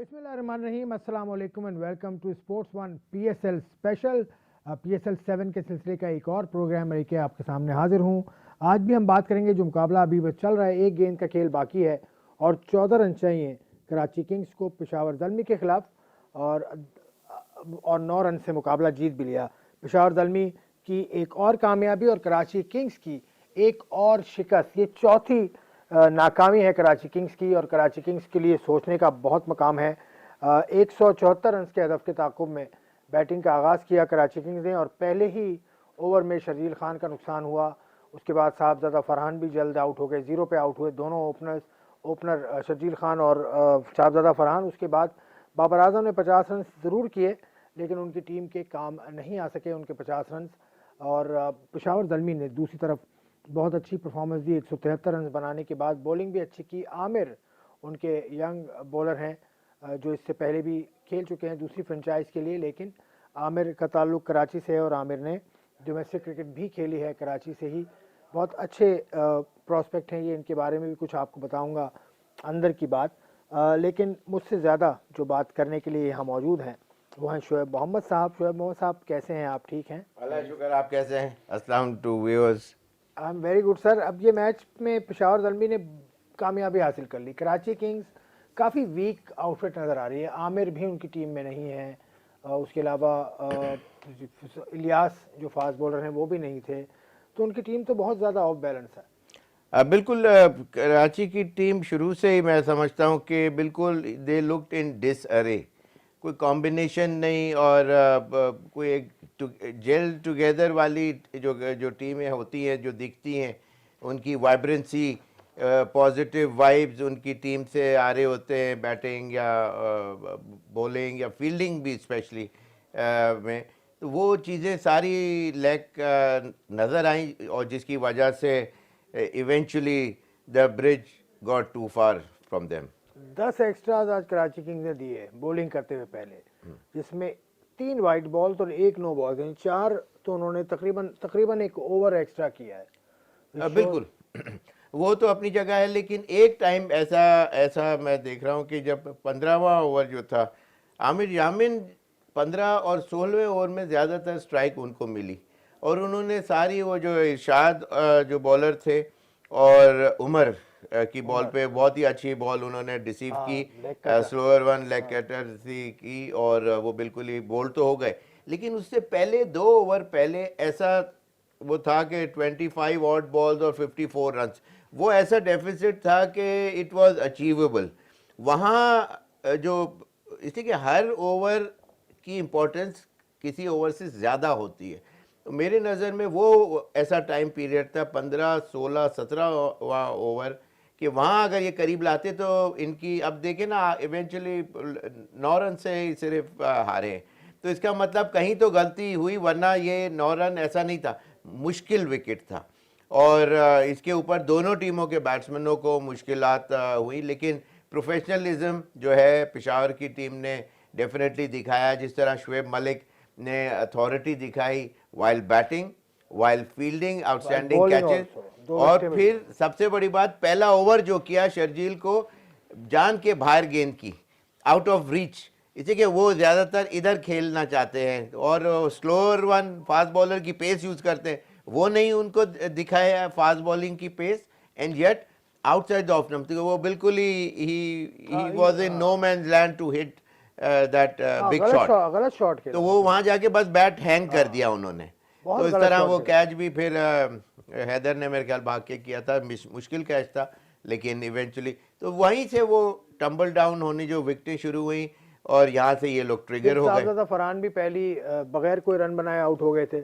बिस्मिल्लाहिर्रहमानिर्रहीम, अस्सलाम वालेकुम and welcome to sports one PSL special. PSL 7 के सिलसिले का एक और प्रोग्राम लेके आपके सामने हाजिर हूँ। आज भी हम बात करेंगे जो मुकाबला अभी बस चल रहा है, एक गेंद का खेल बाकी है और 14 रन चाहिए कराची किंग्स को पेशावर ज़ल्मी के खिलाफ और 9 रन से मुकाबला जीत भी लिया। पेशावर ज़ल्मी की एक और कामयाबी और कराची किंग्स की एक और शिकस्त, ये चौथी नाकामी है कराची किंग्स की और कराची किंग्स के लिए सोचने का बहुत मकाम है। 174 रन के हदफ के ताकुब में बैटिंग का आगाज़ किया कराची किंग्स ने और पहले ही ओवर में शर्जील खान का नुकसान हुआ। उसके बाद साहबजादा फरहान भी जल्द आउट हो गए, 0 पे आउट हुए दोनों ओपनर शर्जील खान और साहबजादा फरहान। उसके बाद बाबर आजम ने 50 रन ज़रूर किए लेकिन उनकी टीम के काम नहीं आ सके उनके 50 रन। और पेशावर ज़ल्मी ने दूसरी तरफ बहुत अच्छी परफॉर्मेंस दी, 173 रन बनाने के बाद बॉलिंग भी अच्छी की। आमिर उनके यंग बॉलर हैं जो इससे पहले भी खेल चुके हैं दूसरी फ्रेंचाइज के लिए, लेकिन आमिर का ताल्लुक कराची से है और आमिर ने डोमेस्टिक क्रिकेट भी खेली है कराची से ही। बहुत अच्छे प्रॉस्पेक्ट हैं ये, इनके बारे में भी कुछ आपको बताऊंगा अंदर की बात। लेकिन मुझसे ज़्यादा जो बात करने के लिए यहाँ मौजूद हैं वो हैं शोएब मोहम्मद साहब। शोएब मोहम्मद साहब कैसे हैं आप? ठीक हैं? अल्लाह शुक्र, आप कैसे हैं? अस्सलाम to viewers. I am very good sir. अब ये मैच में पेशावर ज़ल्मी ने कामयाबी हासिल कर ली। कराची किंग्स काफ़ी वीक आउटफिट नज़र आ रही है, आमिर भी उनकी टीम में नहीं है, उसके अलावा इलियास जो फास्ट बॉलर हैं वो भी नहीं थे, तो उनकी टीम तो बहुत ज़्यादा ऑफ बैलेंस है। बिल्कुल, कराची की टीम शुरू से ही मैं समझता हूँ कि बिल्कुल दे लुक्ड इन डिसअरे, कोई कॉम्बिनेशन नहीं और कोई एक जेल टुगेदर वाली जो टीमें होती हैं जो दिखती हैं, उनकी वाइब्रेंसी, पॉजिटिव वाइब्स उनकी टीम से आ रहे होते हैं, बैटिंग या बॉलिंग या फील्डिंग भी स्पेशली में, तो वो चीज़ें सारी लैक नज़र आई और जिसकी वजह से eventually the bridge got too far from them. 10 extras आज कराची किंग्स ने दिए बॉलिंग करते हुए पहले, जिसमें 3 वाइट बॉल तो 1 नो बॉल, यानी 4 तो उन्होंने तकरीबन एक ओवर एक्स्ट्रा किया है। बिल्कुल वो तो अपनी जगह है, लेकिन एक टाइम ऐसा मैं देख रहा हूँ कि जब 15वां ओवर जो था, आमिर यामिन 15 और 16वें ओवर में ज़्यादातर स्ट्राइक उनको मिली और उन्होंने सारी वो जो इरशाद जो बॉलर थे और उमर की बॉल पे बहुत ही अच्छी बॉल उन्होंने रिसीव की, स्लोअर वन लेग कटर थी की और वो बिल्कुल ही बोल्ड तो हो गए। लेकिन उससे पहले 2 ओवर पहले ऐसा वो था कि 25 ऑड बॉल्स और 54 रन्स, वो ऐसा डेफिसिट था कि इट वाज अचीवेबल। वहाँ जो इसलिए कि हर ओवर की इम्पोर्टेंस किसी ओवर से ज़्यादा होती है, तो मेरे नज़र में वो ऐसा टाइम पीरियड था 15, 16, 17वां ओवर कि वहाँ अगर ये करीब लाते तो इनकी, अब देखें ना, इवेंचुअली 9 रन से ही सिर्फ हारे, तो इसका मतलब कहीं तो गलती हुई, वरना ये 9 रन ऐसा नहीं था, मुश्किल विकेट था और इसके ऊपर दोनों टीमों के बैट्समैनों को मुश्किलात हुई। लेकिन प्रोफेशनलिज्म जो है पेशावर की टीम ने डेफिनेटली दिखाया, जिस तरह शुएब मलिक ने अथॉरिटी दिखाई while batting, while fielding, outstanding catches और फिर सबसे बड़ी बात, पहला ओवर जो किया शर्जील को जान के बाहर गेंद की, आउट ऑफ रीच, इसी के वो ज़्यादातर इधर खेलना चाहते हैं और स्लोअर वन फास्ट बॉलर की पेस यूज़ करते हैं, वो नहीं उनको दिखाया फास्ट बॉलिंग की pace, and yet outside the off stump, तो वो बिल्कुल ही was in no man's land to hit that big shot, गलत शॉट तो वो वहाँ जाके बस बैट हैंग कर दिया उन्होंने। तो इस तरह वो कैच भी फिर हैदर ने मेरे ख्याल भाग के किया था, मुश्किल कैच था, लेकिन इवेंचुअली तो वहीं से वो टम्बल डाउन होनी जो विकेटें शुरू हुई और यहाँ से ये लोग ट्रिगर हो गए। फरहान भी पहली बगैर कोई रन बनाए आउट हो गए थे,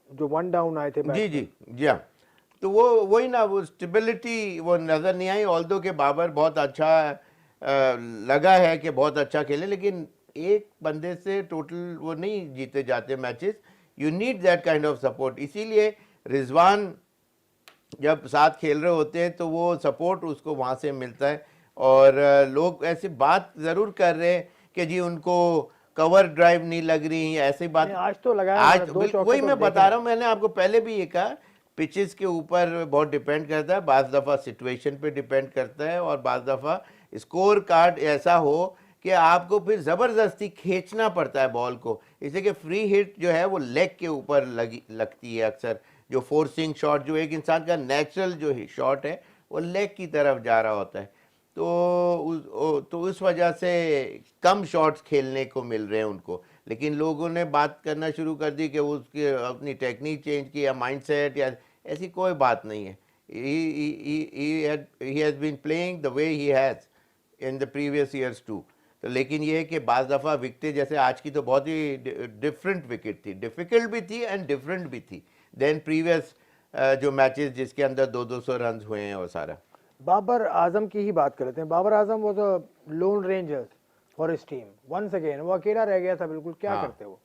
जो 1 डाउन आए थे। जी हाँ, तो वो वही ना, वो स्टेबिलिटी वो नज़र नहीं आई। ऑल्दो के बाबर बहुत अच्छा लगा है कि बहुत अच्छा खेले, लेकिन एक बंदे से टोटल वो नहीं जीते जाते matches, you need that kind of support. इसीलिए रिजवान जब साथ खेल रहे होते हैं तो वो सपोर्ट उसको वहाँ से मिलता है और लोग ऐसे बात ज़रूर कर रहे हैं कि जी उनको कवर ड्राइव नहीं लग रही, ऐसी बात आज तो लगा, आज वही मैं बता रहा हूँ, मैंने आपको पहले भी ये कहा, पिचेस के ऊपर बहुत डिपेंड करता है, बाज़ दफ़ा सिचुएशन पे डिपेंड करता है और बाज़ दफ़ा स्कोर कार्ड ऐसा हो कि आपको फिर ज़बरदस्ती खींचना पड़ता है बॉल को, इसलिए कि फ्री हिट जो है वो लेग के ऊपर लगती है अक्सर। जो फोर्सिंग शॉट जो एक इंसान का नेचुरल जो शॉट है वो लेग की तरफ जा रहा होता है, तो उस वजह से कम शॉट्स खेलने को मिल रहे हैं उनको। लेकिन लोगों ने बात करना शुरू कर दी कि उसकी अपनी टेक्निक चेंज की या माइंडसेट, या ऐसी कोई बात नहीं है। he has been playing the way he has in the previous years too। तो लेकिन ये है कि बाज़ दफ़ा विकेटें, जैसे आज की तो बहुत ही डिफरेंट विकेट थी, डिफ़िकल्ट भी थी एंड डिफरेंट भी थी देन प्रीवियस जो मैचेस जिसके अंदर 200 रन हुए हैं और सारा। बाबर आजम की ही बात कर लेते हैं। बाबर आजम वो तो lone rangers for his team once again, वो अकेला रह गया था बिल्कुल। क्या हाँ करते वो?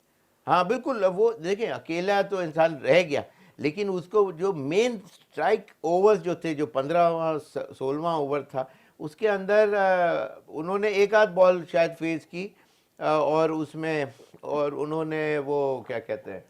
हाँ बिल्कुल, वो देखिए अकेला तो इंसान रह गया, लेकिन उसको जो मेन स्ट्राइक ओवर्स जो थे, जो 15वां 16वां ओवर था, उसके अंदर उन्होंने एक आध बॉल शायद फेस की, और उसमें और उन्होंने वो क्या कहते हैं,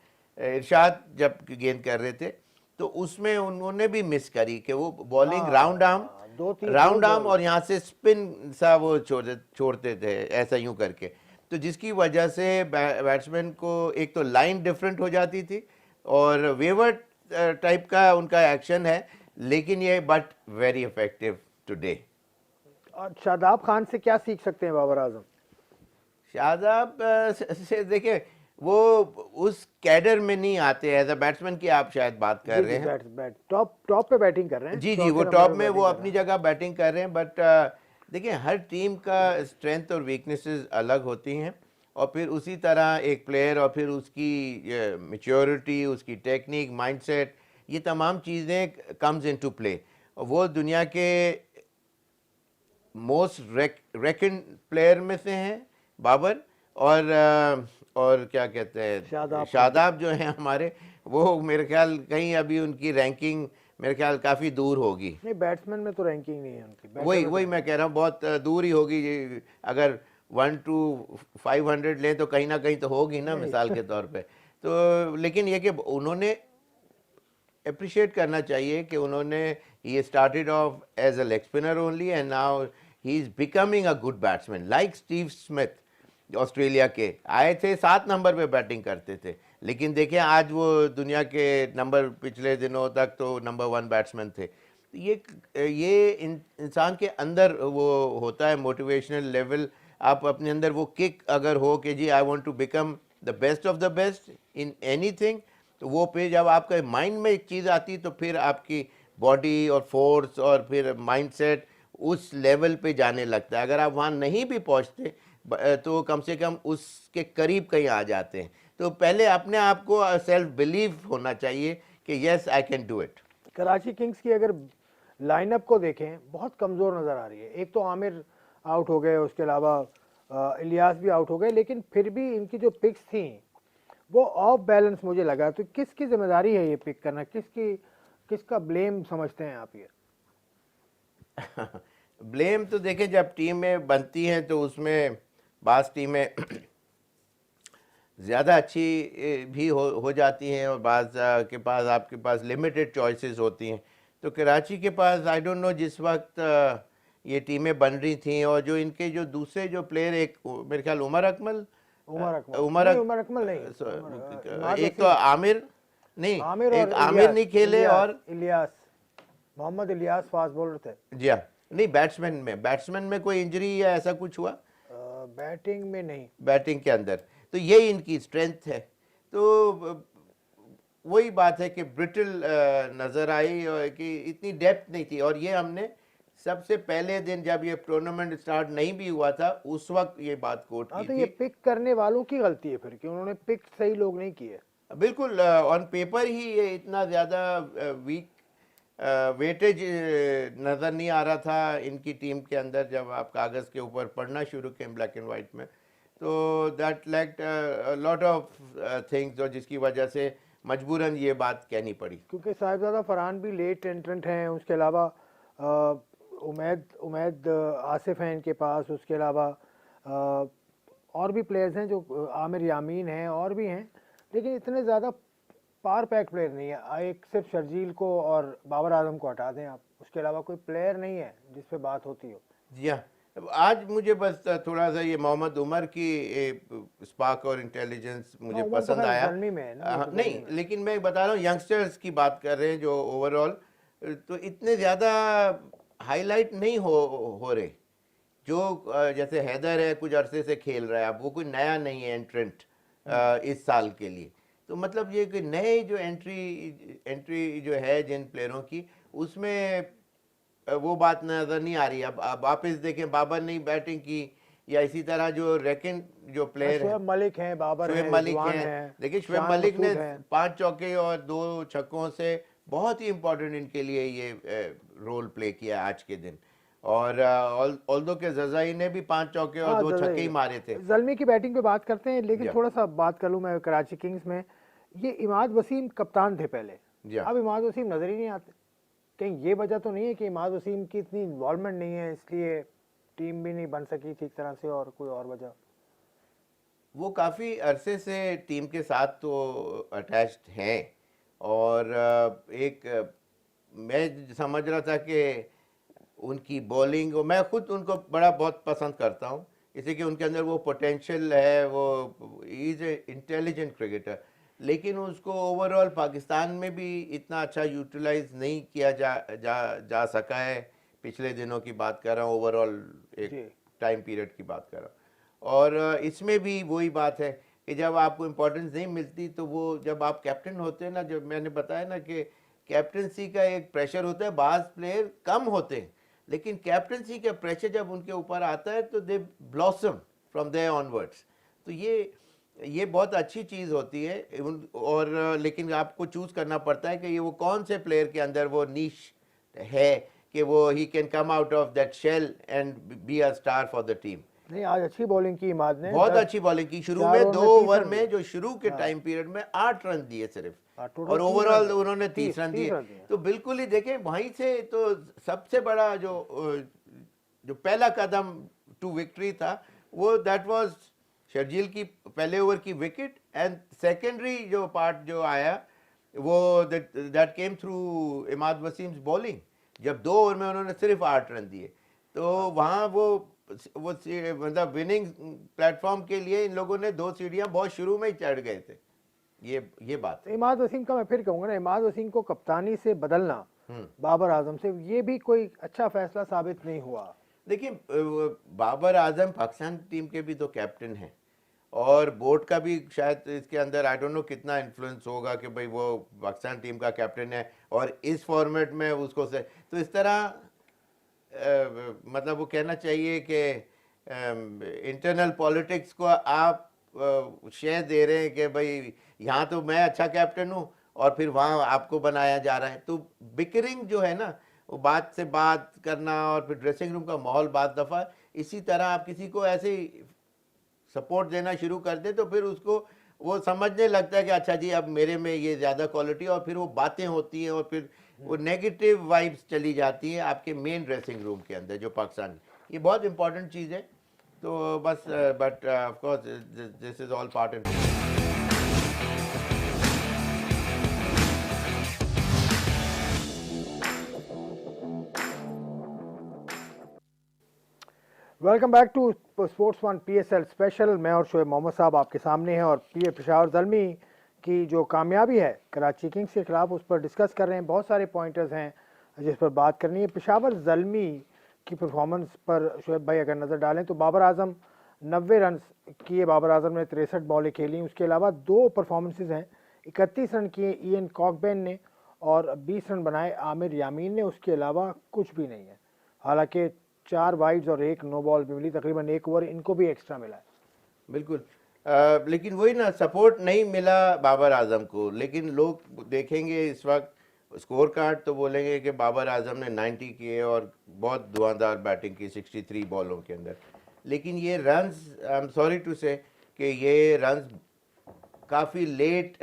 इरशाद जब गेंद कर रहे थे तो उसमें उन्होंने भी मिस करी कि वो बॉलिंग राउंड आर्म, दो बॉल। और यहाँ से स्पिन सा वो छोड़ते थे ऐसा यूं करके, तो जिसकी वजह से बैट्समैन को एक तो लाइन डिफरेंट हो जाती थी और वेवर्ड टाइप का उनका एक्शन है, लेकिन ये बट वेरी इफेक्टिव टुडे। और शादाब खान से क्या सीख सकते हैं बाबर आजम? शादाब से देखिए, वो उस कैडर में नहीं आते, एज अ बैट्समैन की आप शायद बात कर रहे हैं। टॉप पे बैटिंग कर रहे हैं। जी जी, वो टॉप में वो अपनी जगह बैटिंग कर रहे हैं, बट देखिए हर टीम का स्ट्रेंथ और वीकनेसेस अलग होती हैं, और फिर उसी तरह एक प्लेयर और फिर उसकी मैच्योरिटी, उसकी टेक्निक, माइंडसेट, ये तमाम चीज़ें कम्स इनटू प्ले। वो दुनिया के मोस्ट रेकन प्लेयर में से हैं बाबर, और क्या कहते हैं शादाब जो हैं हमारे, वो मेरे ख्याल कहीं अभी उनकी रैंकिंग मेरे ख्याल काफ़ी दूर होगी। नहीं, बैट्समैन में तो रैंकिंग नहीं है उनकी। वही मैं कह रहा हूँ, बहुत दूर ही होगी। अगर 1 to 500 लें तो कहीं ना कहीं तो होगी ना, मिसाल के तौर पे। तो लेकिन ये कि उन्होंने अप्रिशिएट करना चाहिए कि उन्होंने ये started off as a leg spinner only and now he is becoming a good batsman, like Steve Smith Australia के आए थे 7 नंबर पे बैटिंग करते थे, लेकिन देखें आज वो दुनिया के नंबर, पिछले दिनों तक तो नंबर 1 बैट्समैन थे। ये इंसान के अंदर वो होता है मोटिवेशनल लेवल। आप अपने अंदर वो किक अगर हो कि जी I want to become the best of the best in anything, तो वो पे जब आपके माइंड में एक चीज़ आती तो फिर आपकी बॉडी और फोर्स और फिर माइंडसेट उस लेवल पे जाने लगता है। अगर आप वहाँ नहीं भी पहुँचते तो कम से कम उसके करीब कहीं आ जाते हैं। तो पहले अपने आप को सेल्फ बिलीव होना चाहिए कि yes I can do it. Karachi Kings की अगर लाइनअप को देखें, बहुत कमज़ोर नज़र आ रही है। एक तो आमिर आउट हो गए, उसके अलावा इलियास भी आउट हो गए, लेकिन फिर भी इनकी जो पिक्स थी वो ऑफ बैलेंस मुझे लगा। तो किसकी जिम्मेदारी है ये पिक करना? किसका ब्लेम समझते हैं आप ये? ब्लेम तो देखें, जब टीमें बनती हैं तो उसमें बास टीमें ज़्यादा अच्छी भी हो जाती हैं और बाज़ के पास आपके पास लिमिटेड चॉइसेस होती हैं। तो कराची के पास आई डोंट नो जिस वक्त ये टीमें बन रही थी, और जो इनके जो दूसरे जो प्लेयर, एक मेरे ख्याल उमर अकमल नहीं, एक तो आमिर नहीं, एक आमिर नहीं खेले, और इलियास, मोहम्मद इलियास फास्ट बॉलर थे। जी हाँ, नहीं बैट्समैन में कोई इंजरी या ऐसा कुछ हुआ? बैटिंग में नहीं, बैटिंग के अंदर। तो यही इनकी स्ट्रेंथ है। तो वही बात है कि ब्रिटल नज़र आई और कि इतनी डेप्थ नहीं थी, और ये हमने सबसे पहले दिन जब ये टूर्नामेंट स्टार्ट नहीं भी हुआ था उस वक्त ये बात कोट की तो थी। ये पिक करने वालों की गलती है फिर कि उन्होंने पिक सही लोग नहीं किए। बिल्कुल, ऑन पेपर ही ये इतना ज़्यादा वीक वेटेज नज़र नहीं आ रहा था इनकी टीम के अंदर, जब आप कागज़ के ऊपर पढ़ना शुरू किए ब्लैक एंड वाइट में, तो that lacked lot of things, और जिसकी वजह से मजबूरन ये बात कहनी पड़ी। क्योंकि साहिबजादा फरहान भी लेट एंट्रेंट हैं, उसके अलावा उमैद आसिफ हैं इनके पास, उसके अलावा और भी प्लेयर्स हैं, जो आमिर यामीन हैं और भी हैं, लेकिन इतने ज़्यादा पार पैक प्लेयर नहीं है। एक सिर्फ शर्जील को और बाबर आजम को हटा दें आप, उसके अलावा कोई प्लेयर नहीं है जिस पे बात होती हो। जी हाँ, आज मुझे बस थोड़ा सा ये मोहम्मद उमर की स्पार्क और इंटेलिजेंस मुझे उमर तो पसंद खैर आया। जर्नी में है ना, वो तो नहीं, जर्नी में है। लेकिन मैं बता रहा हूँ यंगस्टर्स की बात कर रहे हैं जो ओवरऑल तो इतने ज़्यादा हाईलाइट नहीं हो रहे। जो जैसे हैदर है, कुछ अरसे से खेल रहा है, अब वो कोई नया नहीं है एंट्रेंट इस साल के लिए। तो मतलब ये कि नए जो एंट्री जो है जिन प्लेयरों की, उसमें वो बात नजर नहीं आ रही। अब वापस देखें, बाबर ने बैटिंग की, या इसी तरह जो रेकन जो प्लेयर है, शोएब मलिक हैं, बाबर शुएब हैं, मलिक रिजवान हैं। हैं, देखिए शुएब शान मलिक ने मसूद हैं। 5 चौके और 2 छक्कों से बहुत ही इंपॉर्टेंट इनके लिए ये रोल प्ले किया आज के दिन। और ऑल्दो के जजाई ने भी 5 चौके और हाँ 2 छक्के ही मारे थे। जल्मी की बैटिंग पे बात करते हैं, लेकिन जी थोड़ा सा बात कर लूँ मैं कराची किंग्स में। ये इमाद वसीम कप्तान थे पहले, जी अब इमाद वसीम नजर ही नहीं आते। कहीं ये वजह तो नहीं है कि इमाद वसीम की इतनी इन्वॉल्वमेंट नहीं है, इसलिए टीम भी नहीं बन सकी ठीक तरह से, और कोई और वजह? वो काफ़ी अरसे से टीम के साथ तो अटैच्ड हैं। और मैं समझ रहा था कि उनकी बॉलिंग, और मैं खुद उनको बड़ा बहुत पसंद करता हूँ, इसलिए कि उनके अंदर वो पोटेंशियल है, वो इज ए इंटेलिजेंट क्रिकेटर। लेकिन उसको ओवरऑल पाकिस्तान में भी इतना अच्छा यूटिलाइज नहीं किया जा सका है। पिछले दिनों की बात कर रहा हूँ, ओवरऑल एक जी टाइम पीरियड की बात कर रहा हूँ। और इसमें भी वही बात है कि जब आपको इम्पोर्टेंस नहीं मिलती, तो वो जब आप कैप्टन होते हैं ना, जब मैंने बताया ना कि कैप्टनसी का एक प्रेशर होता है, बाज प्लेयर कम होते हैं, लेकिन कैप्टनसी का प्रेशर जब उनके ऊपर आता है तो दे ब्लॉसम फ्रॉम देयर ऑनवर्ड्स। तो ये बहुत अच्छी चीज़ होती है। और लेकिन आपको चूज़ करना पड़ता है कि ये वो कौन से प्लेयर के अंदर वो नीश है कि वो he can come out of that shell and be a star for the team. नहीं, आज अच्छी बॉलिंग की इमाद ने, बहुत 10 अच्छी बॉलिंग की। शुरू 4 में ओवर 2 में 30 ओवर रन में दिए। जो शुरू के हाँ टाइम पीरियड में 8 रन दिए सिर्फ, टोटल और 30 रन ओवरऑल दिए, उन्होंने 30 रन 30 दिए। रन दिए। तो बिल्कुल ही देखें, वहीं से तो सबसे बड़ा जो पहला कदम टू विक्ट्री था, वो दैट वाज शर्जील की पहले ओवर की विकेट, एंड सेकेंडरी जो पार्ट जो आया वो that came through Imad Wasim's bowling. जब 2 ओवर में उन्होंने सिर्फ 8 रन दिए, तो वहाँ मतलब विनिंग प्लेटफॉर्म के लिए इन लोगों ने 2 सीढ़ियाँ बहुत शुरू में ही चढ़ गए थे। ये बात तो है। इमाद वसीम का मैं फिर कहूंगा ना, इमाद वसीम को कप्तानी से बदलना बाबर आजम से, ये भी कोई अच्छा फैसला साबित नहीं हुआ। देखिए बाबर आजम पाकिस्तान टीम के भी तो कैप्टन हैं, और बोर्ड का भी शायद इसके अंदर आई डोंट नो कितना इन्फ्लुएंस होगा कि भाई वो पाकिस्तान टीम का कैप्टन है और इस फॉर्मेट में उसको से, तो इस तरह मतलब वो कहना चाहिए कि इंटरनल पॉलिटिक्स को आप शेयर दे रहे हैं कि भाई यहाँ तो मैं अच्छा कैप्टन हूँ और फिर वहाँ आपको बनाया जा रहा है। तो बिकरिंग जो है ना, वो बात से बात करना और फिर ड्रेसिंग रूम का माहौल बाद दफ़ा इसी तरह आप किसी को ऐसे ही सपोर्ट देना शुरू कर दे, तो फिर उसको वो समझने लगता है कि अच्छा जी अब मेरे में ये ज़्यादा क्वालिटी, और फिर वो बातें होती हैं और फिर वो नेगेटिव वाइब्स चली जाती हैं आपके मेन ड्रेसिंग रूम के अंदर जो पाकिस्तान। ये बहुत इंपॉर्टेंट चीज़ है। तो बस but of course this is all part and. Welcome back to sports one PSL special. मैं और शोएब मोहम्मद साहब आपके सामने हैं, और पेशावर ज़ल्मी की जो कामयाबी है कराची किंग्स के खिलाफ, उस पर डिस्कस कर रहे हैं। बहुत सारे पॉइंटर्स हैं जिस पर बात करनी है। पेशावर ज़ल्मी की परफॉर्मेंस पर शोएब भाई अगर नज़र डालें तो बाबर आजम 90 रन किए, बाबर आजम ने 63 बॉलें खेली। उसके अलावा 2 परफॉर्मेंसेज हैं, 31 रन किए ईएन कॉकबेन ने और 20 रन बनाए आमिर यामीन ने। उसके अलावा कुछ भी नहीं है। हालांकि 4 वाइड्स और 1 नो बॉल भी मिली, तकरीबन 1 ओवर इनको भी एक्स्ट्रा मिला है। बिल्कुल। लेकिन वही ना, सपोर्ट नहीं मिला बाबर आजम को, लेकिन लोग देखेंगे इस वक्त स्कोर कार्ड तो बोलेंगे कि बाबर आजम ने 90 किए और बहुत धुआंधार बैटिंग की 63 बॉलों के अंदर। लेकिन ये runs, I am sorry to say कि ये रन्स काफ़ी लेट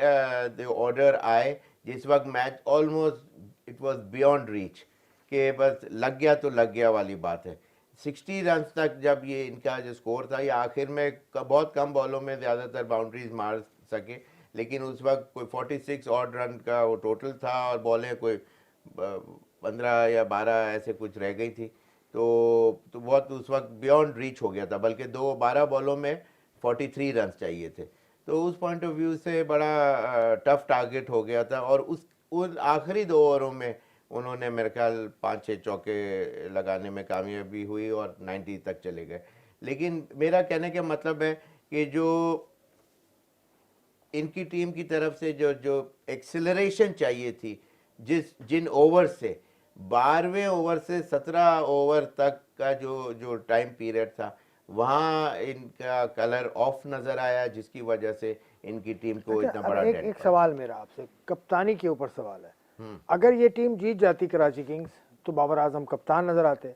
ऑर्डर आए, जिस वक्त match almost it was beyond reach, कि बस लग गया तो लग गया वाली बात है। 60 रन तक जब ये इनका जो स्कोर था, ये आखिर में बहुत कम बॉलों में ज़्यादातर बाउंड्रीज मार सके, लेकिन उस वक्त कोई 46 ऑड रन का वो टोटल था और बॉलें कोई 15 या 12 ऐसे कुछ रह गई थी। तो बहुत उस वक्त बियॉन्ड रीच हो गया था, बल्कि 12 बॉलों में 43 रन चाहिए थे। तो उस पॉइंट ऑफ व्यू से बड़ा टफ टारगेट हो गया था, और उन आखिरी 2 ओवरों में उन्होंने मेरे ख्याल 5-6 चौके लगाने में कामयाबी हुई और 90 तक चले गए। लेकिन मेरा कहने का मतलब है कि जो इनकी टीम की तरफ से जो जो एक्सेलरेशन चाहिए थी, जिन ओवर से 12वें ओवर से 17 ओवर तक का जो जो टाइम पीरियड था, वहाँ इनका कलर ऑफ नज़र आया, जिसकी वजह से इनकी टीम को अच्छा, इतना अब बड़ा एक डेंट पड़ा। सवाल मेरा आपसे कप्तानी के ऊपर सवाल है। अगर ये टीम जीत जाती कराची किंग्स तो बाबर आजम कप्तान नजर आते।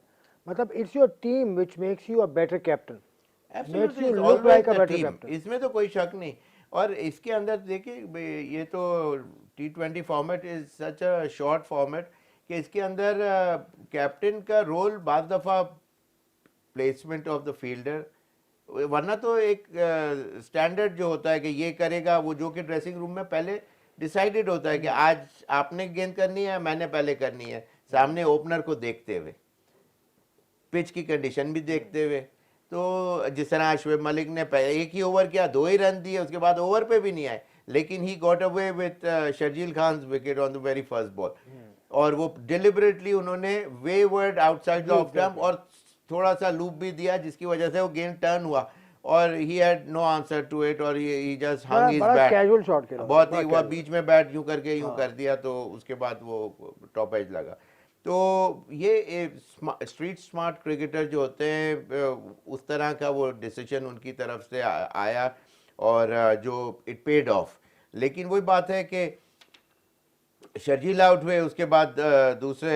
मतलब it's your team which makes you a better captain, makes Absolutely, you it's look always like a the better team. Captain. इसमें तो कोई शक नहीं। और इसके अंदर देखिए, ये तो T20 format is such a short format कि इसके अंदर कैप्टन का रोल बाद दफ़ा प्लेसमेंट ऑफ द फील्डर, वरना तो एक स्टैंडर्ड जो होता है कि ये करेगा वो, जो कि ड्रेसिंग रूम में पहले डिसाइडेड होता है कि आज आपने गेंद करनी है, मैंने पहले करनी है, सामने ओपनर को देखते हुए, पिच की कंडीशन भी देखते हुए। तो जिस तरह शोएब मलिक ने एक ही ओवर किया, 2 ही रन दिए, उसके बाद ओवर पे भी नहीं आए, लेकिन he got away with Sharjeel Khan wicket on the very first ball, और वो डिलिबरेटली उन्होंने wayward outside the off stump और थोड़ा सा लूप भी दिया, जिसकी वजह से वो गेंद टर्न हुआ, और he had no answer to it, और ही जस्ट हंग हिज बड़ा बैट। कैजुअल शॉट खेला, बहुत बड़ा ही, वो casual। बीच में बैट यूं करके यूं कर दिया, तो उसके बाद वो टॉप एज लगा। तो ये स्ट्रीट स्मार्ट क्रिकेटर जो होते हैं, उस तरह का वो डिसीजन उनकी तरफ से आया, और जो इट पेड ऑफ। लेकिन वही बात है कि शर्जील आउट हुए, उसके बाद दूसरे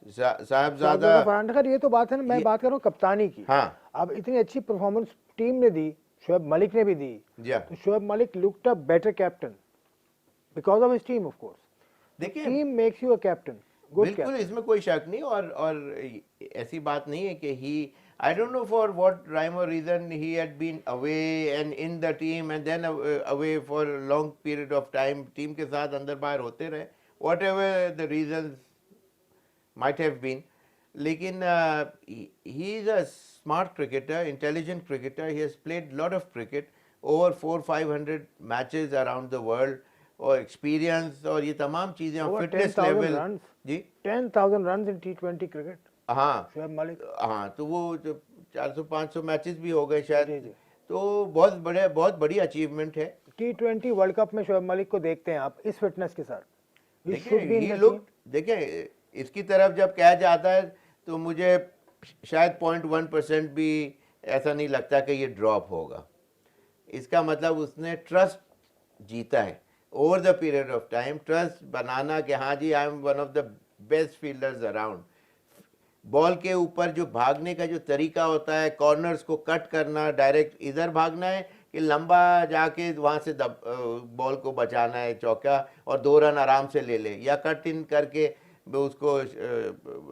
साहबजादा। खैर ये तो बात है ना, मैं बात कर रहा हूँ कप्तानी की। हाँ, अब इतनी अच्छी परफॉर्मेंस टीम ने दी, शोएब मलिक ने भी दी, जी तो Shoaib Malik looked a better captain because of his team of course. देखिए, team makes you a captain, good बिल्कुल कैप्टन। इसमें कोई शक नहीं, और ऐसी बात नहीं है कि he, I don't know for what rhyme और reason he had been away and in the team and then away for long period of time, team के साथ अंदर बाहर होते रहे, whatever the reason might have been. लेकिन he is a smart cricketer, intelligent cricketer. He has played lot of cricket, over 400-500 matches around the world, और experience और ये तमाम चीज़ें, और Over fitness 10,000 level। runs, जी 10,000 runs in T20 क्रिकेट, हाँ, शोएब मलिक। हाँ, तो वो जो 400-500 मैचेस भी हो गए जी, शायद, जी। तो बहुत बड़ी अचीवमेंट है। T20 वर्ल्ड कप में शोएब मलिक को देखते हैं आप इस फिटनेस के साथ। He should be in the team. देखिए, इसकी तरफ जब कहा जाता है तो मुझे शायद 0.1% भी ऐसा नहीं लगता कि ये ड्रॉप होगा। इसका मतलब उसने ट्रस्ट जीता है over the period of time, trust बनाना कि हाँ जी, I am one of the best fielders around. Ball के ऊपर जो भागने का जो तरीका होता है, कॉर्नर्स को कट करना, डायरेक्ट इधर भागना है कि लंबा जाके वहाँ से बॉल को बचाना है चौका, और 2 रन आराम से ले ले, या कट इन करके उसको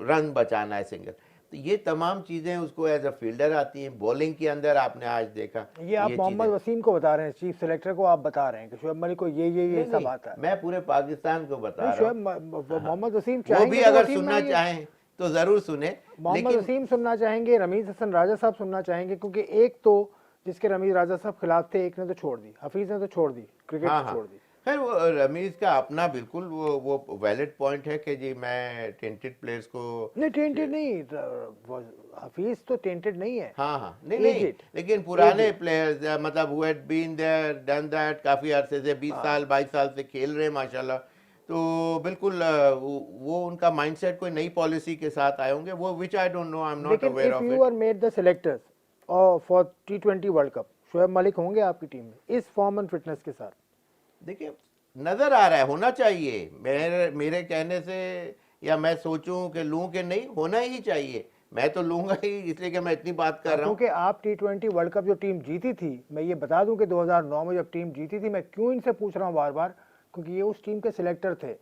रन बचाना है सिंगल। तो ये तमाम चीज़ें उसको एज अ फील्डर आती हैं। बॉलिंग के अंदर आपने आज देखा, ये आप मोहम्मद वसीम को बता रहे हैं, चीफ सेलेक्टर को आप बता रहे हैं कि शोएब मलिक को ये सब आता है। मैं पूरे पाकिस्तान को बता रहा हूँ। मोहम्मद वसीम वो चाहेंगे भी तो अगर वसीम सुनना आएंगे। चाहें तो जरूर सुने, मोहम्मद लेकिन वसीम सुनना चाहेंगे, रमीज हसन राजा साहब सुनना चाहेंगे, क्योंकि एक तो जिसके रमीज राजा साहब खिलाफ थे, एक ने तो छोड़ दी, हफीज ने तो छोड़ दी, क्रिकेट हाँ, छोड़ दी। खैर वो रमीज का अपना बिल्कुल वो वैलिड पॉइंट है कि जी मैं टेंटेड प्लेयर्स को, नहीं टेंटेड नहीं, हफीज तो टेंटेड नहीं है। हाँ, नहीं, लेकिन पुराने प्लेयर्स, मतलब who had been there done that, काफी अरसे से 20 साल 22 साल से खेल रहे हैं माशाल्लाह, तो बिल्कुल वो उनका माइंडसेट कोई नई पॉलिसी के साथ आए होंगे, वो which I don't know, I am not aware of if you are made the selectors for T20 world cup, Shoaib Malik होंगे आपकी टीम में इस फॉर्म एंड फिटनेस के साथ? देखिए, नजर आ रहा है, होना चाहिए। मेरे कहने से, या मैं सोचूं कि लूं कि नहीं, होना ही चाहिए। मैं तो लूंगा ही, इसलिए कि मैं इतनी बात कर रहा हूं। क्योंकि आप T20 वर्ल्ड कप जो टीम जीती थी, मैं ये बता दूं कि 2009 में जब टीम जीती थी, मैं क्यों इनसे पूछ रहा हूं बार बार, क्योंकि ये उस टीम के सिलेक्टर थे।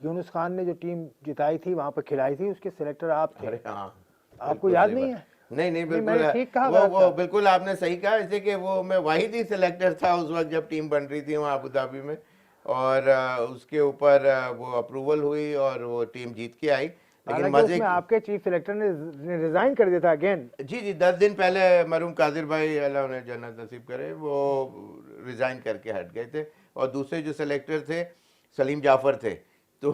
यूनुस खान ने जो टीम जिताई थी, वहां पर खिलाई थी, उसके सिलेक्टर आप थे। अरे हाँ, आपको याद नहीं है? नहीं, बिल्कुल मैंने ठीक कहा, वो बिल्कुल आपने सही कहा, इसलिए कि वो मैं वाहिद ही सिलेक्टर था उस वक्त जब टीम बन रही थी वहाँ अबू धाबी में, और उसके ऊपर वो अप्रूवल हुई और वो टीम जीत के आई। लेकिन हालांकि मजे उसमें आपके चीफ सिलेक्टर ने रिजाइन कर दिया था अगेन। जी 10 दिन पहले मरूम कादिर भाई अल्लाह उन्हें जन्नत नसीब करे, वो रिजाइन करके हट गए थे और दूसरे जो सिलेक्टर थे सलीम जाफर थे। तो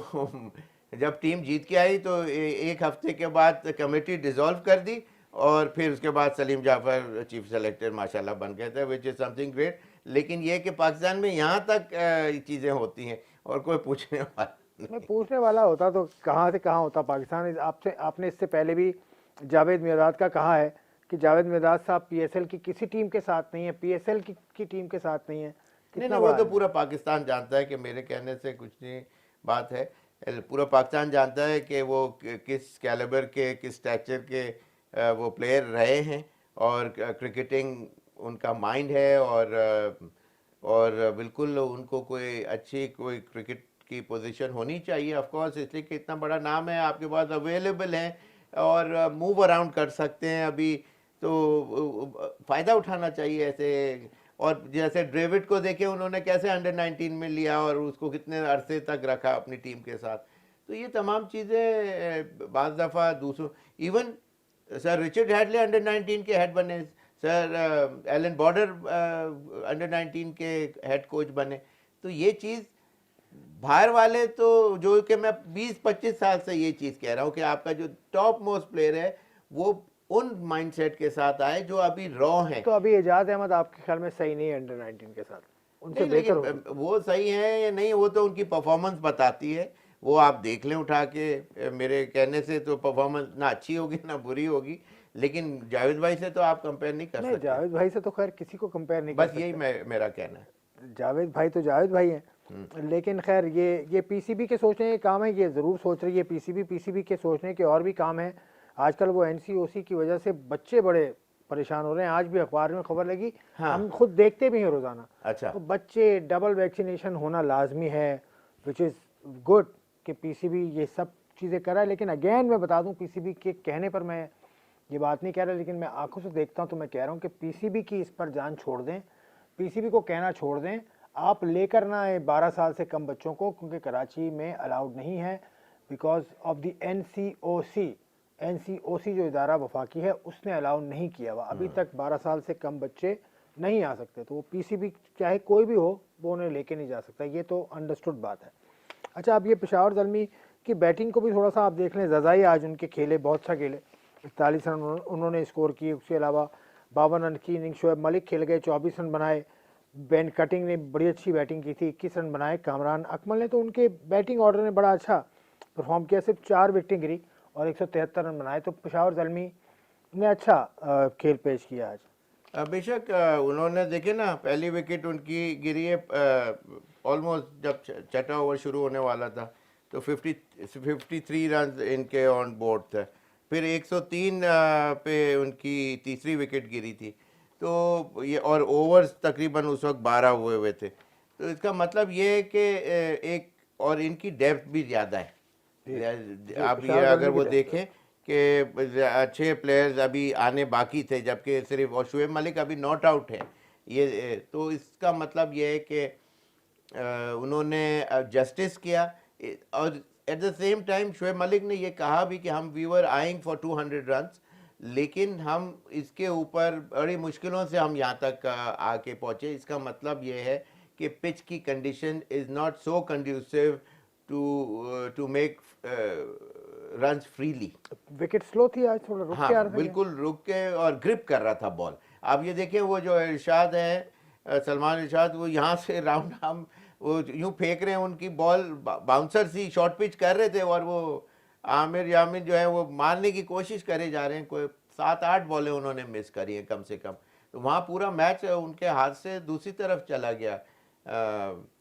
जब टीम जीत के आई तो एक हफ्ते के बाद कमेटी डिसॉल्व कर दी और फिर उसके बाद सलीम जाफर चीफ सेलेक्टर माशाल्लाह बन गए थे, विच इज़ समथिंग ग्रेट। लेकिन ये कि पाकिस्तान में यहाँ तक चीज़ें होती हैं और कोई पूछने वाला मैं नहीं। पूछने वाला होता तो कहाँ से कहाँ होता पाकिस्तान। आपसे आपने इससे पहले भी जावेद मियादाद का कहा है कि जावेद मियादाद साहब पीएसएल की किसी टीम के साथ नहीं है, पीएसएल की टीम के साथ नहीं है। नहीं कितना नहीं, वो बड़ा तो आदमी। पूरा पाकिस्तान जानता है कि मेरे कहने से कुछ नहीं बात है। पूरा पाकिस्तान जानता है कि वो किस कैलिबर के, किस स्टैचर के वो प्लेयर रहे हैं और क्रिकेटिंग उनका माइंड है और बिल्कुल उनको कोई अच्छी कोई क्रिकेट की पोजीशन होनी चाहिए ऑफ कोर्स, इसलिए कि इतना बड़ा नाम है आपके पास, अवेलेबल है और मूव अराउंड कर सकते हैं अभी, तो फ़ायदा उठाना चाहिए ऐसे। और जैसे ड्रेविड को देखे उन्होंने कैसे अंडर 19 में लिया और उसको कितने अरसे तक रखा अपनी टीम के साथ। तो ये तमाम चीज़ें बाज़ दफ़ा दूसरों, even sir Richard Hadley under 19 के हेड बने, सर एलन बॉर्डर अंडर 19 के हेड कोच बने। तो ये चीज़ बाहर वाले तो, जो कि मैं 20-25 साल से ये चीज़ कह रहा हूँ कि आपका जो टॉप मोस्ट प्लेयर है वो उन माइंडसेट के साथ आए जो अभी रॉ हैं। तो अभी एजाज अहमद आपके ख्याल में सही नहीं है अंडर 19 के साथ, उनसे नहीं बेहतर लेकिन हो? वो सही है या नहीं वो तो उनकी परफॉर्मेंस बताती है, वो आप देख लें उठा के। मेरे कहने से तो परफॉर्मेंस ना अच्छी होगी ना बुरी होगी, लेकिन जावेद भाई से तो आप कंपेयर नहीं कर नहीं, सकते। जावेद भाई से तो खैर किसी को कंपेयर नहीं कर बस यही सकते। मेरा कहना है। जावेद भाई तो जावेद भाई हैं। लेकिन खैर ये पीसीबी के सोचने के काम है, ये ज़रूर सोच रही है पीसीबी के सोचने के और भी काम है। आजकल वो एनसीओसी की वजह से बच्चे बड़े परेशान हो रहे हैं। आज भी अखबार में खबर लगी, हाँ। हम खुद देखते भी हैं रोज़ाना। अच्छा। तो बच्चे डबल वैक्सीनेशन होना लाजमी है, विच इज़ गुड कि पीसीबी ये सब चीज़ें कर रहा है। लेकिन अगेन मैं बता दूं, पीसीबी के कहने पर मैं ये बात नहीं कह रहा, लेकिन मैं आंखों से देखता हूं तो मैं कह रहा हूं कि पीसीबी की इस पर जान छोड़ दें, पीसीबी को कहना छोड़ दें। आप लेकर ना आए 12 साल से कम बच्चों को, क्योंकि कराची में अलाउड नहीं है बिकॉज ऑफ द एनसीओसी जो इदारा वफाकी है उसने अलाउ नहीं किया हुआ। अभी तक 12 साल से कम बच्चे नहीं आ सकते, तो वो पीसीबी चाहे कोई भी हो वो उन्हें लेके नहीं जा सकता। ये तो अंडरस्टूड बात है। अच्छा, अब ये पेशावर ज़ल्मी की बैटिंग को भी थोड़ा सा आप देख लें। रज़ाई आज उनके खेले, बहुत अच्छा खेले, 41 रन उन्होंने स्कोर किए। उसके अलावा 52 रन की इनिंग शोएब मलिक खेल गए, 24 रन बनाए। बेन कटिंग ने बड़ी अच्छी बैटिंग की थी, 21 रन बनाए। कामरान अकमल ने तो उनके बैटिंग ऑर्डर ने बड़ा अच्छा परफॉर्म किया, सिर्फ 4 विकेटें गिरी और 173 रन बनाए। तो पेशावर ज़ल्मी ने अच्छा खेल पेश किया आज। बेशक उन्होंने देखे ना, पहली विकेट उनकी गिरी है ऑलमोस्ट जब छठा ओवर शुरू होने वाला था, तो 53 रन इनके ऑन बोर्ड थे। फिर 103 पे उनकी तीसरी विकेट गिरी थी। तो ये और ओवर्स तकरीबन उस वक्त 12 हुए थे। तो इसका मतलब ये है कि एक और इनकी डेप्थ भी ज़्यादा है। आप ये अगर वो देखें कि अच्छे प्लेयर्स अभी आने बाकी थे, जबकि सिर्फ और शुएब मलिक अभी नॉट आउट है। ये तो इसका मतलब ये है कि उन्होंने जस्टिस किया। और at the same time Shoaib Malik ने ये कहा भी कि हम we were eyeing for 200 runs, लेकिन हम इसके ऊपर बड़ी मुश्किलों से हम यहाँ तक आके पहुँचे। इसका मतलब ये है कि पिच की condition is not so conducive to make runs freely. Wicket slow थी आज, थोड़ा रुक के आ हाँ रहा था। बिल्कुल रुक के और ग्रिप कर रहा था बॉल। आप ये देखें वो जो इरशाद है, सलमान इरशाद, वो यहाँ से राउंड हम वो यूं फेंक रहे हैं, उनकी बॉल बाउंसर सी शॉर्ट पिच कर रहे थे और वो आमिर यामिन जो है वो मारने की कोशिश करे जा रहे हैं। कोई 7-8 बॉलें उन्होंने मिस करी हैं कम से कम। तो वहाँ पूरा मैच उनके हाथ से दूसरी तरफ चला गया।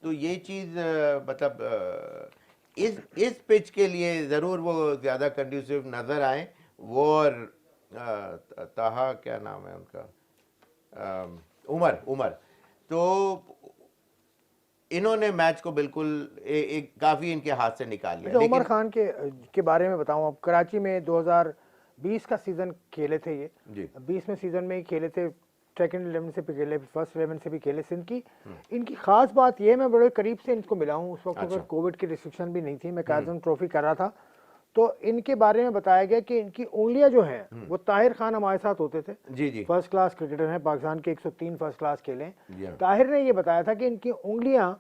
तो ये चीज़ मतलब इस पिच के लिए ज़रूर वो ज़्यादा कंड्यूसिव नज़र आए वो। और ताहा क्या नाम है उनका, उमर। तो इन्होंने मैच को बिल्कुल एक काफ़ी इनके हाथ से निकाल लिया। अच्छा, उमर खान के बारे में बताऊं, अब कराची में 2020 का सीज़न खेले थे ये जी 20 में सीज़न में ही खेले थे। सेकंड 11 से भी खेले, फर्स्ट 11 से भी खेले। सिंध की इनकी खास बात ये, मैं बड़े करीब से इनको मिला हूँ उस वक्त। अगर कोविड की रिस्ट्रिक्शन भी नहीं थी, मैं कार्जन ट्रॉफी कर रहा था, तो इनके बारे में बताया गया कि इनकी उंगलियां जो हैं वो ताहिर खान हमारे साथ होते थे, जी जी फर्स्ट क्लास क्रिकेटर हैं, पाकिस्तान के 103 फर्स्ट क्लास खेले। जी हाँ। ताहिर ने ये बताया था कि इनकी उंगलियां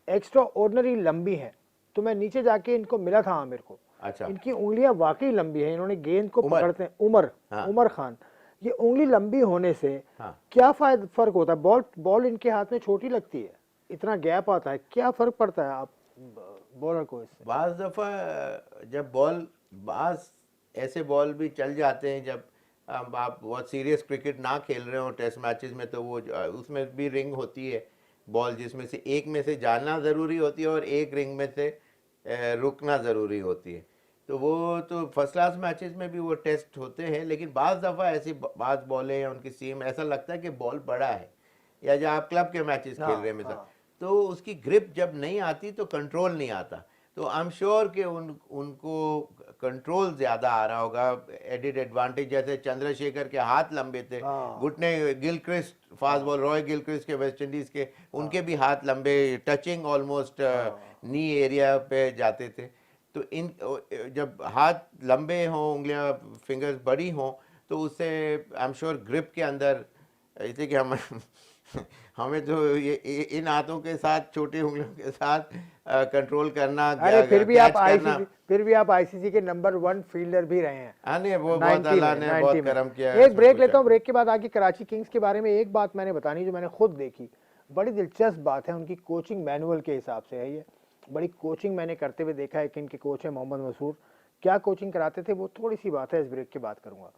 एक्स्ट्रा ऑर्डिनरी लंबी हैं। तो मैं नीचे जाके इनको मिला था आमिर को, अच्छा। इनकी उंगलियां वाकई लंबी हैं। इन्होंने गेंद को उमर। पकड़ते हैं, उमर, हाँ। उमर खान। ये उंगली लंबी होने से हाँ। क्या फर्क होता है? बॉल इनके हाथ में छोटी लगती है, इतना गैप आता है, क्या फर्क पड़ता है आप बॉलर को इससे? बाज़ दफ़ा जब बॉल, बाज़ ऐसे बॉल भी चल जाते हैं जब आप बहुत सीरियस क्रिकेट ना खेल रहे हो टेस्ट मैचेस में, तो वो उसमें भी रिंग होती है बॉल, जिसमें से एक में से जाना ज़रूरी होती है और एक रिंग में से रुकना ज़रूरी होती है। तो वो तो फर्स्ट क्लास मैचेस में भी वो टेस्ट होते हैं, लेकिन बाज़ दफ़ा ऐसी बाज़ बॉलें या उनकी सीम ऐसा लगता है कि बॉल बड़ा है, या जब आप क्लब के मैचेस खेल रहे हैं मिसाल, तो उसकी ग्रिप जब नहीं आती तो कंट्रोल नहीं आता। तो आई एम श्योर कि उनको कंट्रोल ज़्यादा आ रहा होगा, एडिड एडवांटेज। जैसे चंद्रशेखर के हाथ लंबे थे, घुटने, Gilchrist fast ball, Roy Gilchrist के वेस्ट इंडीज़ के, उनके भी हाथ लंबे, टचिंग ऑलमोस्ट नी एरिया पे जाते थे। तो इन जब हाथ लंबे हों, उंगलियां फिंगर्स बड़ी हों, तो उससे आई एम श्योर ग्रिप के अंदर, जैसे कि हम हमें तो ये इन हाथों के साथ, छोटी उंगलियों के साथ कंट्रोल करना, अरे फिर भी कैच करना। आप आईसीसी के नंबर 1 फील्डर भी रहे हैं। हाँ नहीं, वो बहुत 90 अल्लाह में, ने 90 बहुत में। करम किया है, एक ब्रेक कुछ लेता हूँ, है। ब्रेक के बाद आगे कराची किंग्स के बारे में एक बात मैंने बतानी जो मैंने खुद देखी, बड़ी दिलचस्प बात है। उनकी कोचिंग मैनुअल के हिसाब से है ये, बड़ी कोचिंग मैंने करते हुए देखा है कि इनके कोच है मोहम्मद मसूर, क्या कोचिंग कराते थे वो थोड़ी सी बात है, इस ब्रेक के बाद करूंगा।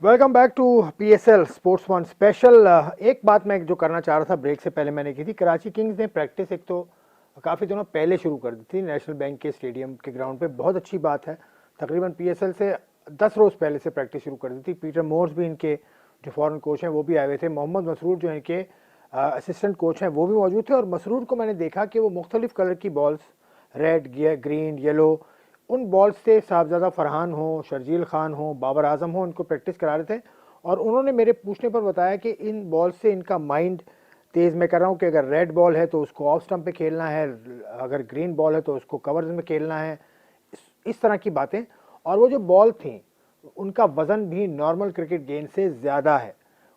Welcome back to PSL sports one special. एक बात मैं जो करना चाह रहा था ब्रेक से पहले मैंने की थी, कराची किंग्स ने प्रैक्टिस एक तो काफ़ी दिनों पहले शुरू कर दी थी नेशनल बैंक के स्टेडियम के ग्राउंड पे, बहुत अच्छी बात है। तकरीबन पीएसएल से 10 रोज़ पहले से प्रैक्टिस शुरू कर दी थी। पीटर मोर्स भी इनके जो फॉरेन कोच हैं वो भी आए हुए थे, मोहम्मद मसरूर जो इनके असिस्टेंट कोच हैं वो भी मौजूद थे। और मसरूर को मैंने देखा कि वो मुख्तलिफ कलर की बॉल्स, रेड, ग्रीन, येलो, उन बॉल्स से साहबजादा फरहान हो, शर्जील खान हो, बाबर आजम हो, इनको प्रैक्टिस करा रहे थे। और उन्होंने मेरे पूछने पर बताया कि इन बॉल से इनका माइंड तेज़ मैं कर रहा हूँ कि अगर रेड बॉल है तो उसको ऑफ स्टंप पे खेलना है, अगर ग्रीन बॉल है तो उसको कवर्स में खेलना है, इस तरह की बातें। और वो जो बॉल थी उनका वज़न भी नॉर्मल क्रिकेट गेंद से ज़्यादा है।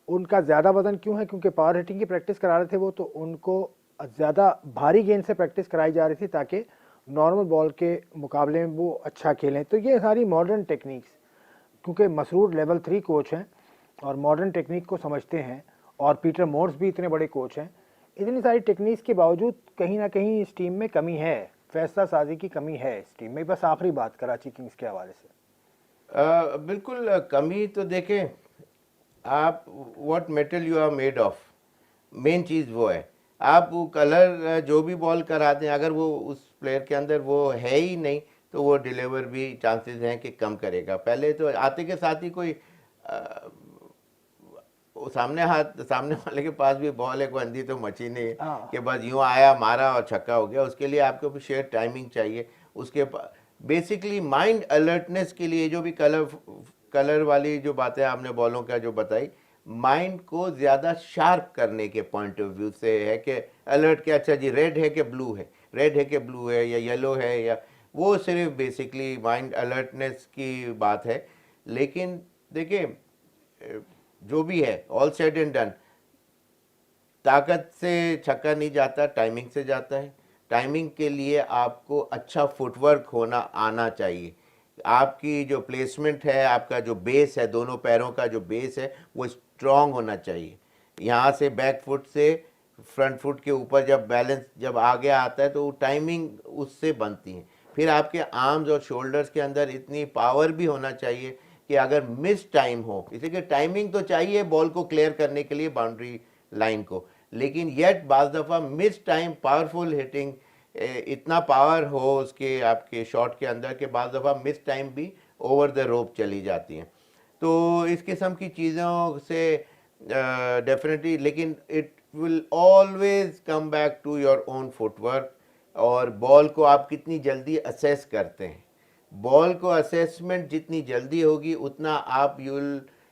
उनका ज़्यादा वज़न क्यों है? क्योंकि पावर हिटिंग की प्रैक्टिस करा रहे थे वो, तो उनको ज़्यादा भारी गेंद से प्रैक्टिस कराई जा रही थी ताकि नॉर्मल बॉल के मुकाबले में वो अच्छा खेलें। तो ये सारी मॉडर्न टेक्निक्स, क्योंकि मसरूर लेवल 3 कोच हैं और मॉडर्न टेक्निक को समझते हैं, और पीटर मोर्स भी इतने बड़े कोच हैं, इतनी सारी टेक्निक्स के बावजूद कहीं ना कहीं इस टीम में कमी है, फैसला साजी की कमी है इस टीम में। बस आखिरी बात कराची किंग्स के हवाले से। बिल्कुल कमी तो देखें, आप what metal you are made of, main चीज़ वो है। आप वो कलर जो भी बॉल कराते हैं, अगर वो उस प्लेयर के अंदर वो है ही नहीं, तो वो डिलीवर भी चांसेस हैं कि कम करेगा। पहले तो आते के साथ ही कोई सामने वाले के पास भी बॉल है, कोई अंधी तो मची नहीं है कि बस यूँ आया, मारा और छक्का हो गया। उसके लिए आपको शेयर टाइमिंग चाहिए। उसके बेसिकली माइंड अलर्टनेस के लिए जो भी कलर वाली जो बातें आपने बॉलों का जो बताई, माइंड को ज़्यादा शार्प करने के पॉइंट ऑफ व्यू से है कि अलर्ट के, अच्छा जी रेड है कि ब्लू है, रेड है कि ब्लू है, या येलो है, या वो सिर्फ बेसिकली माइंड अलर्टनेस की बात है। लेकिन देखिए, जो भी है, ऑल सेड एंड डन, ताकत से छक्का नहीं जाता, टाइमिंग से जाता है। टाइमिंग के लिए आपको अच्छा फुटवर्क होना आना चाहिए। आपकी जो प्लेसमेंट है, आपका जो बेस है, दोनों पैरों का जो बेस है वो स्ट्रांग होना चाहिए। यहाँ से बैक फुट से फ्रंट फुट के ऊपर जब बैलेंस जब आगे आता है तो टाइमिंग उससे बनती है। फिर आपके आर्म्स और शोल्डर्स के अंदर इतनी पावर भी होना चाहिए कि अगर मिस टाइम हो, इसलिए टाइमिंग तो चाहिए बॉल को क्लियर करने के लिए बाउंड्री लाइन को, लेकिन येट बाज़ दफ़ा मिस टाइम पावरफुल हिटिंग, इतना पावर हो उसके आपके शॉट के अंदर कि बाज़ दफ़ा मिस टाइम भी ओवर द रोप चली जाती हैं। तो इस किस्म की चीज़ों से डेफिनेटली, लेकिन it will always come back to your own footwork, और बॉल को आप कितनी जल्दी असेस करते हैं। बॉल को असेसमेंट जितनी जल्दी होगी उतना आप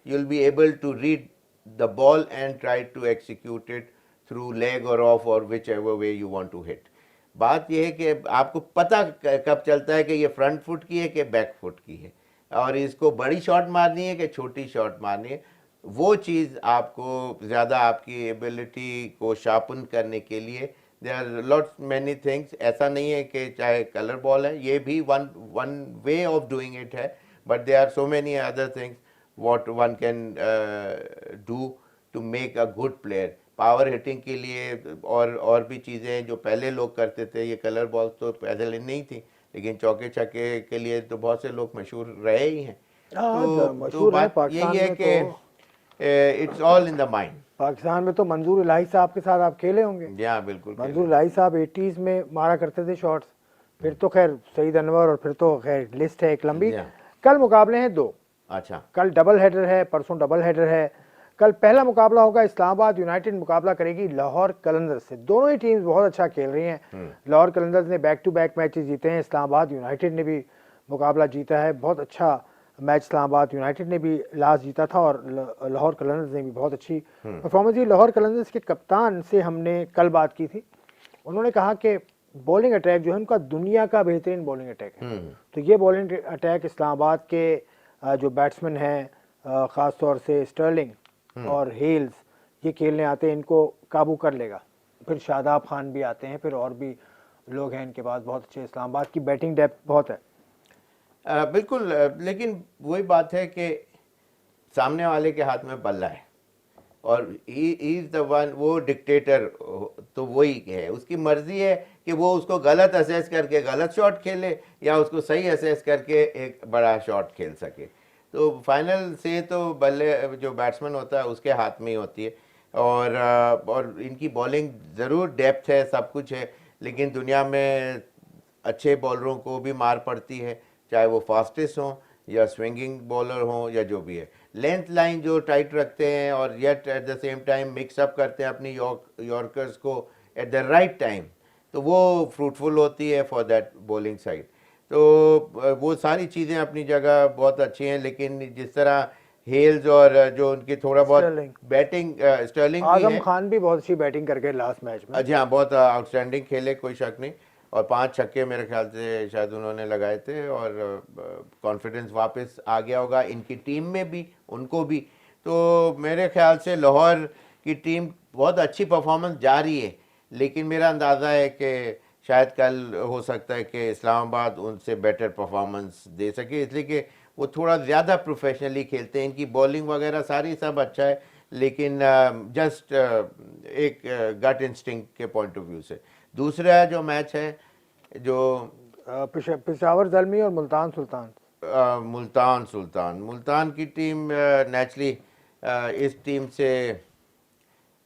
you'll be able to read the ball and try to execute it through leg or off or whichever way you want to hit. बात यह है कि आपको पता कब चलता है कि ये फ्रंट फुट की है कि बैक फुट की है, और इसको बड़ी शॉट मारनी है कि छोटी शॉट मारनी है। वो चीज़ आपको ज़्यादा आपकी एबिलिटी को शार्पन करने के लिए there are lots many things. ऐसा नहीं है कि चाहे कलर बॉल है, ये भी one way of doing it है, but there are so many other things what one can do to make a good player. Power hitting के लिए और भी चीज़ें जो पहले लोग करते थे, ये कलर बॉल तो पहले नहीं थी, लेकिन चौके छक्के के लिए तो बहुत से लोग मशहूर रहे ही हैं। तो मशहूर है बात यही है पाकिस्तान कि में, it's all in the mind. Pakistan में तो मंजूर इलाही साहब के साथ आप खेले होंगे। हाँ बिल्कुल। मंजूर इलाही साहब 80s में मारा करते थे शॉट्स, फिर तो खैर सईद अनवर, और फिर तो खैर लिस्ट है एक लंबी। कल मुकाबले हैं 2। अच्छा, कल डबल हेडर है, परसों डबल हेडर है। कल पहला मुकाबला होगा, इस्लामाबाद यूनाइटेड मुकाबला करेगी लाहौर कलंदर्स से। दोनों ही टीम्स बहुत अच्छा खेल रही हैं। लाहौर कलंदर्स ने बैक टू बैक मैचेस जीते हैं, इस्लामाबाद यूनाइटेड ने भी मुकाबला जीता है। बहुत अच्छा मैच इस्लामाबाद यूनाइटेड ने भी लास्ट जीता था, और लाहौर कलंदर्स ने भी बहुत अच्छी परफॉर्मेंस दी। लाहौर कलंदर्स के कप्तान से हमने कल बात की थी, उन्होंने कहा कि बॉलिंग अटैक जो है उनका दुनिया का बेहतरीन बॉलिंग अटैक है। तो ये बॉलिंग अटैक इस्लामाबाद के जो बैट्समैन हैं, ख़ास तौर से स्टर्लिंग और हेल्स, ये खेलने आते हैं, इनको काबू कर लेगा। फिर शादाब खान भी आते हैं, फिर और भी लोग हैं इनके पास बहुत अच्छे। इस्लामाबाद की बैटिंग डेप्थ बहुत है। बिल्कुल, लेकिन वही बात है कि सामने वाले के हाथ में बल्ला है, और ही इज द वन, वो डिक्टेटर तो वही है, उसकी मर्जी है कि वो उसको गलत असेस करके गलत शॉट खेले या उसको सही असेस करके एक बड़ा शॉट खेल सके। तो फाइनल से तो बल्ले जो बैट्समैन होता है उसके हाथ में ही होती है। और इनकी बॉलिंग ज़रूर डेप्थ है, सब कुछ है, लेकिन दुनिया में अच्छे बॉलरों को भी मार पड़ती है, चाहे वो फास्टेस्ट हों या स्विंगिंग बॉलर हों या जो भी है। लेंथ लाइन जो टाइट रखते हैं और yet at the same time mix up करते हैं अपनी यॉर्कर्स को एट द राइट टाइम, तो वो फ्रूटफुल होती है फॉर दैट बॉलिंग साइड। तो वो सारी चीज़ें अपनी जगह बहुत अच्छी हैं, लेकिन जिस तरह हेल्स और जो उनकी थोड़ा बहुत बैटिंग, स्टर्लिंग भी आजम है, खान भी बहुत अच्छी बैटिंग करके लास्ट मैच में। जी हाँ, बहुत आउटस्टैंडिंग खेले, कोई शक नहीं। और 5 छक्के मेरे ख्याल से शायद उन्होंने लगाए थे, और कॉन्फिडेंस वापस आ गया होगा इनकी टीम में भी, उनको भी। तो मेरे ख्याल से लाहौर की टीम बहुत अच्छी परफॉर्मेंस जा रही है, लेकिन मेरा अंदाज़ा है कि शायद कल हो सकता है कि इस्लामाबाद उनसे बेटर परफॉर्मेंस दे सके, इसलिए कि वो थोड़ा ज़्यादा प्रोफेशनली खेलते हैं। इनकी बॉलिंग वगैरह सारी सब अच्छा है, लेकिन जस्ट एक गट इंस्टिंक्ट के पॉइंट ऑफ व्यू से। दूसरा जो मैच है जो पेशावर ज़ल्मी और मुल्तान सुल्तान। मुल्तान की टीम नेचुरली इस टीम से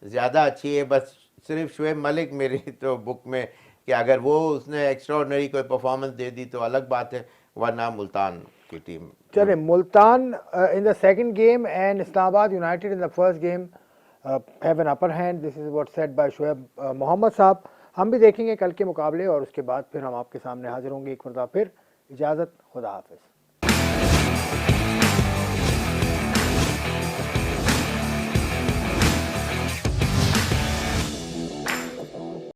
ज़्यादा अच्छी है। बस सिर्फ शुएब मलिक मेरी तो बुक में कि अगर वो उसने एक्स्ट्राऑर्डिनरी कोई परफॉर्मेंस दे दी तो अलग बात है, वरना मुल्तान की टीम। चले, Multan in the second game and Islamabad United in the first game have an upper hand, this is what said by Shoaib Mohammad साहब। हम भी देखेंगे कल के मुकाबले, और उसके बाद फिर हम आपके सामने हाजिर होंगे। एक मरतबा फिर इजाज़त, खुदा हाफिज़।